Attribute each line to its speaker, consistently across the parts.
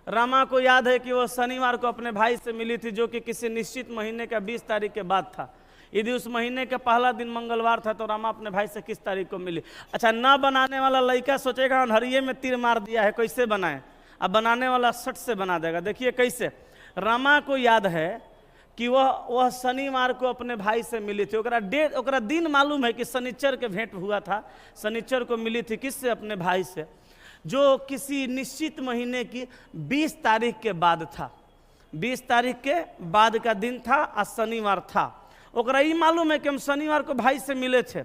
Speaker 1: रमा को याद है कि वो शनिवार को अपने भाई से मिली थी, जो कि किसी निश्चित महीने का 20 तारीख के बाद था। यदि उस महीने का पहला दिन मंगलवार था तो रमा अपने भाई से किस तारीख को मिली? अच्छा, ना बनाने वाला लड़का सोचेगा अनहरिये में तीर मार दिया है, कैसे बनाए? अब बनाने वाला सट से बना देगा। देखिए कैसे, रमा को याद है कि वह शनिवार को अपने भाई से मिली थी। ओकरा दिन मालूम है कि शनिचर के भेंट हुआ था, शनिचर को मिली थी किससे? अपने भाई से, जो किसी निश्चित महीने की 20 तारीख के बाद था। 20 तारीख के बाद का दिन था और शनिवार था। ओकरा ये मालूम है कि हम शनिवार को भाई से मिले थे।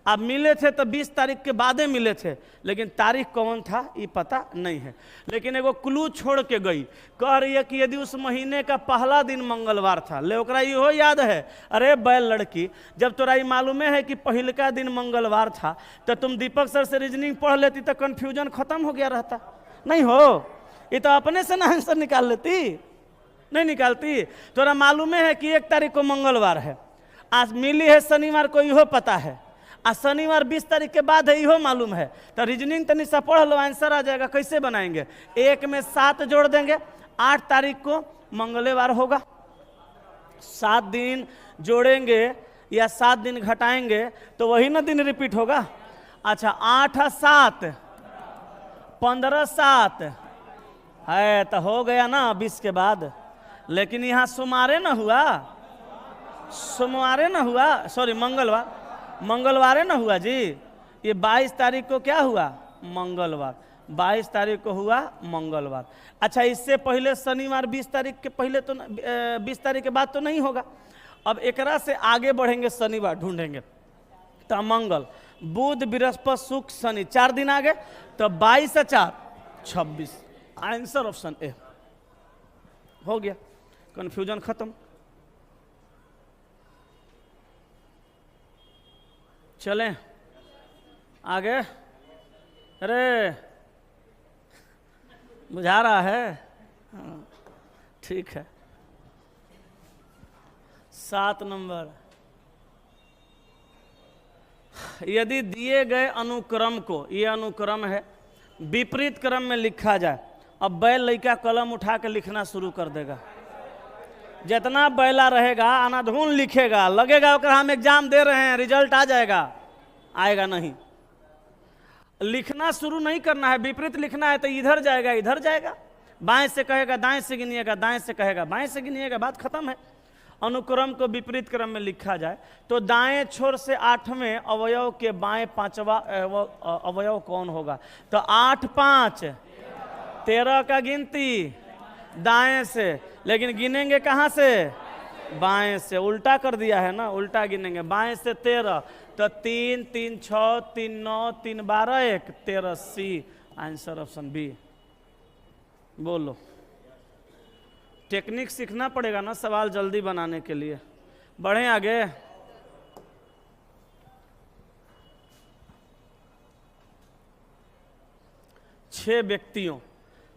Speaker 1: अब मिले थे तो 20 तारीख के बादे मिले थे, लेकिन तारीख कौन था ये पता नहीं है। लेकिन एगो क्लू छोड़ के गई, कह रही है कि यदि उस महीने का पहला दिन मंगलवार था। ले ओकरा इहो याद है, अरे बैल लड़की, जब तोरा ये मालूम है कि पहिलका दिन मंगलवार था तो तुम दीपक सर से रीजनिंग पढ़ लेती तो कन्फ्यूजन खत्म हो गया रहता। नहीं हो, ये तो अपने से ना आंसर निकाल लेती, नहीं निकालती। तोरा मालूम है कि 1 तारीख को मंगलवार है, आज मिली है शनिवार को, इहो पता है, आज शनिवार 20 तारीख के बाद है, इहो मालूम है। तो रीजनिंग तनी सा पढ़ लो, आंसर आ जाएगा। कैसे बनाएंगे? 1 में 7 जोड़ देंगे, 8 तारीख को मंगलवार होगा। 7 दिन जोड़ेंगे या 7 दिन घटाएंगे तो वही ना दिन रिपीट होगा। अच्छा, 8 और 7 15, 7 है तो हो गया ना 20 के बाद। लेकिन यहाँ सोमवारे ना हुआ, सोमवारे ना हुआ, सॉरी मंगलवारे ना हुआ जी। ये 22 तारीख को क्या हुआ? मंगलवार। 22 तारीख को हुआ मंगलवार। अच्छा, इससे पहले शनिवार 20 तारीख के पहले तो 20 तारीख के बाद तो नहीं होगा। अब एकरा से आगे बढ़ेंगे, शनिवार ढूंढेंगे तो मंगल, बुध, बृहस्पति, शुक्र, शनि, 4 दिन आगे तो 22 और 4 26। आंसर ऑप्शन ए हो गया, कंफ्यूजन खत्म। चलें आगे। अरे बुझा रहा है? हाँ, ठीक है। 7 नंबर, यदि दिए गए अनुक्रम को, ये अनुक्रम है, विपरीत क्रम में लिखा जाए। अब बैल लड़का कलम उठा के लिखना शुरू कर देगा। जितना बैला रहेगा अनाधून लिखेगा, लगेगा ओकर हम एग्जाम दे रहे हैं, रिजल्ट आ जाएगा। आएगा नहीं। लिखना शुरू नहीं करना है, विपरीत लिखना है तो इधर जाएगा इधर जाएगा, बाएं से कहेगा दाएं से गिनिएगा, दाएं से कहेगा बाएं से गिनिएगा, बात खत्म है। अनुक्रम को विपरीत क्रम में लिखा जाए तो दाएं छोर से 8वें अवयव के बाएं 5वां अवयव कौन होगा? तो 8 5 13 का गिनती दाएं से, लेकिन गिनेंगे कहाँ से? बाएं से। उल्टा कर दिया है ना, उल्टा गिनेंगे। बाएं से 13 तो 3 3 6 3 9 3 12 1 13 सी। Answer option B. बोलो, टेक्निक सीखना पड़ेगा ना सवाल जल्दी बनाने के लिए। बढ़ें आगे। छह व्यक्तियों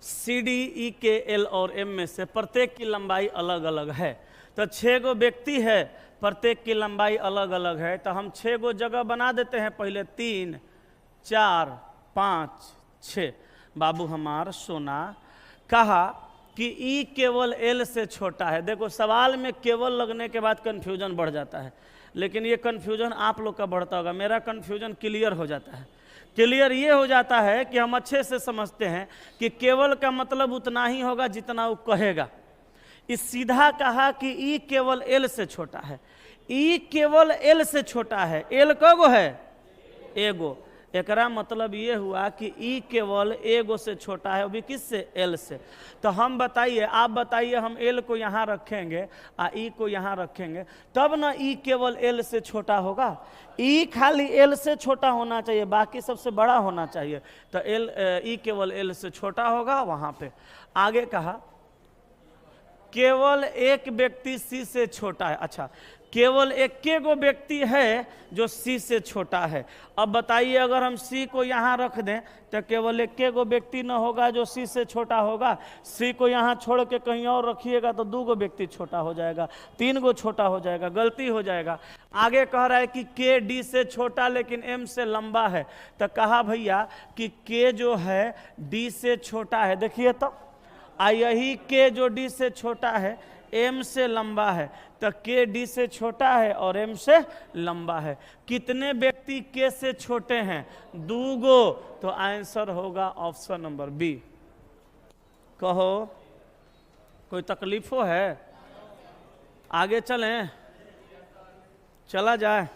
Speaker 1: सी डी ई के एल और एम में से प्रत्येक की लंबाई अलग अलग है। तो 6 गो व्यक्ति है, प्रत्येक की लंबाई अलग अलग है, तो हम 6 गो जगह बना देते हैं। पहले 3 4 5 6। बाबू हमार सोना कहा कि ई केवल एल से छोटा है। देखो सवाल में केवल लगने के बाद कन्फ्यूजन बढ़ जाता है, लेकिन ये कन्फ्यूजन आप लोग का बढ़ता होगा, मेरा कन्फ्यूजन क्लियर हो जाता है। क्लियर ये हो जाता है कि हम अच्छे से समझते हैं कि केवल का मतलब उतना ही होगा जितना वो कहेगा। इस सीधा कहा कि ई केवल एल से छोटा है, ई केवल एल से छोटा है। एल कगो है? एगो। एकरा मतलब ये हुआ कि ई केवल एगो से छोटा है, वो भी किससे? एल से। तो हम बताइए, आप बताइए, हम एल को यहाँ रखेंगे और ई को यहाँ रखेंगे तब ना ई केवल एल से छोटा होगा। ई खाली एल से छोटा होना चाहिए, बाकी सबसे बड़ा होना चाहिए। तो एल ई केवल एल से छोटा होगा वहाँ पे। आगे कहा केवल एक व्यक्ति सी से छोटा है। अच्छा, केवल एक गो व्यक्ति है जो सी से छोटा है। अब बताइए, अगर हम सी को यहाँ रख दें तो केवल एक गो व्यक्ति न होगा जो सी से छोटा होगा। सी को यहाँ छोड़ के कहीं और रखिएगा तो 2 गो व्यक्ति छोटा हो जाएगा, 3 गो छोटा हो जाएगा, गलती हो जाएगा। आगे कह रहा है कि के डी से छोटा लेकिन एम से लंबा है। तो कहा भैया कि के जो है डी से छोटा है। देखिए तो यही के जो डी से छोटा है एम से लंबा है, तो के डी से छोटा है और एम से लंबा है। कितने व्यक्ति के से छोटे हैं? 2 गो। तो आंसर होगा ऑप्शन नंबर बी। कहो कोई तकलीफ हो है? आगे चलें, चला जाए।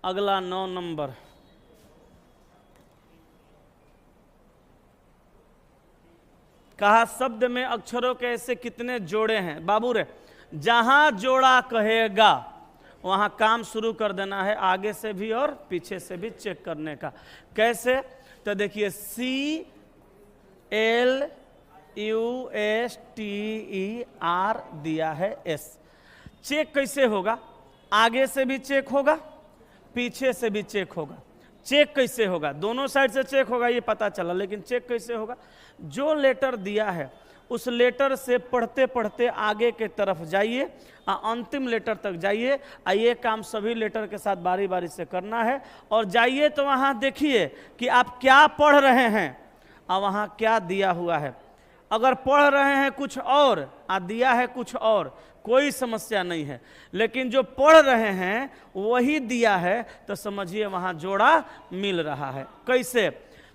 Speaker 1: अगला 9 नंबर, कहा शब्द में अक्षरों के ऐसे कितने जोड़े हैं? बाबू रे, जहां जोड़ा कहेगा वहां काम शुरू कर देना है, आगे से भी और पीछे से भी चेक करने का। कैसे? तो देखिए CLUSTER दिया है S। चेक कैसे होगा? आगे से भी चेक होगा, पीछे से भी चेक होगा। चेक कैसे होगा? दोनों साइड से चेक होगा, ये पता चला, लेकिन चेक कैसे होगा? जो लेटर दिया है उस लेटर से पढ़ते पढ़ते आगे के तरफ जाइए, अंतिम लेटर तक जाइए। ये काम सभी लेटर के साथ बारी बारी से करना है। और जाइए तो वहाँ देखिए कि आप क्या पढ़ रहे हैं और वहाँ क्या दिया हुआ है। अगर पढ़ रहे हैं कुछ और दिया है कुछ और, कोई समस्या नहीं है। लेकिन जो पढ़ रहे हैं वही दिया है, तो समझिए वहाँ जोड़ा मिल रहा है। कैसे?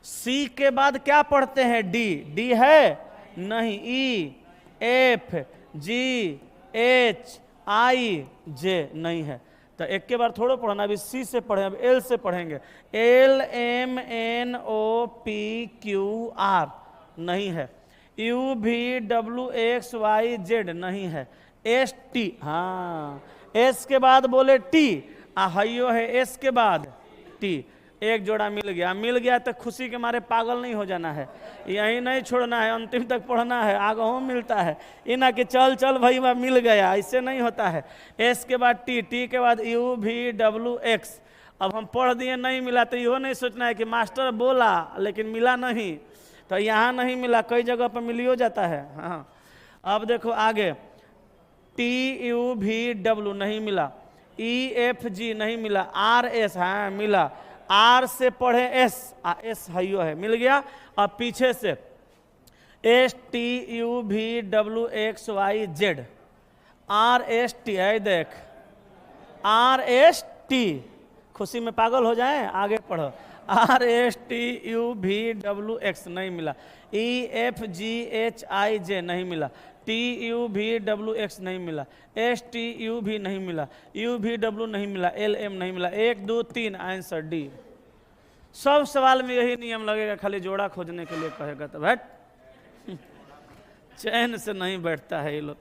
Speaker 1: सी के बाद क्या पढ़ते हैं? डी। डी है? नहीं। ई, एफ, जी, एच, आई, जे नहीं है। तो एक के बार थोड़ा पढ़ना, अभी सी से पढ़े, अब एल से पढ़ेंगे। L, M, N, O, P, Q, R नहीं है। U, V, W, X, Y, Z नहीं है। एस, टी, हाँ, एस के बाद बोले टी, हाइयो है एस के बाद टी। एक जोड़ा मिल गया। मिल गया तो खुशी के मारे पागल नहीं हो जाना है, यहीं नहीं छोड़ना है, अंतिम तक पढ़ना है। आगे मिलता है ये ना कि चल चल भाई वह मिल गया, इससे नहीं होता है। एस के बाद टी, टी के बाद यू, वी, डब्ल्यू, एक्स। अब हम पढ़ दिए, नहीं मिला तो यो नहीं सोचना है कि मास्टर बोला लेकिन मिला नहीं, तो यहाँ नहीं मिला, कई जगह पर मिलियो जाता है। हाँ, अब देखो आगे, टी, यू, वी, डब्ल्यू नहीं मिला, ई, एफ, जी नहीं मिला, आर, एस हाँ मिला। आर से पढ़े एस, एस हाइयो है, मिल गया। और पीछे से S, T, U, V, W, X, Y, Z. R, S, T है, देख आर, एस, टी। खुशी में पागल हो जाए, आगे पढ़ो। R, S, T, U, V, W, X नहीं मिला। ई, एफ, जी, एच, आई, जे नहीं मिला। T, U, V, W, X नहीं मिला। एस, टी, यू, भी नहीं मिला। यू, वी, डब्ल्यू नहीं मिला। एल, एम नहीं मिला। 1, 2, 3 आंसर डी। सब सवाल में यही नियम लगेगा, खाली जोड़ा खोजने के लिए कहेगा तो बैठ चैन से नहीं बैठता है ये लोग।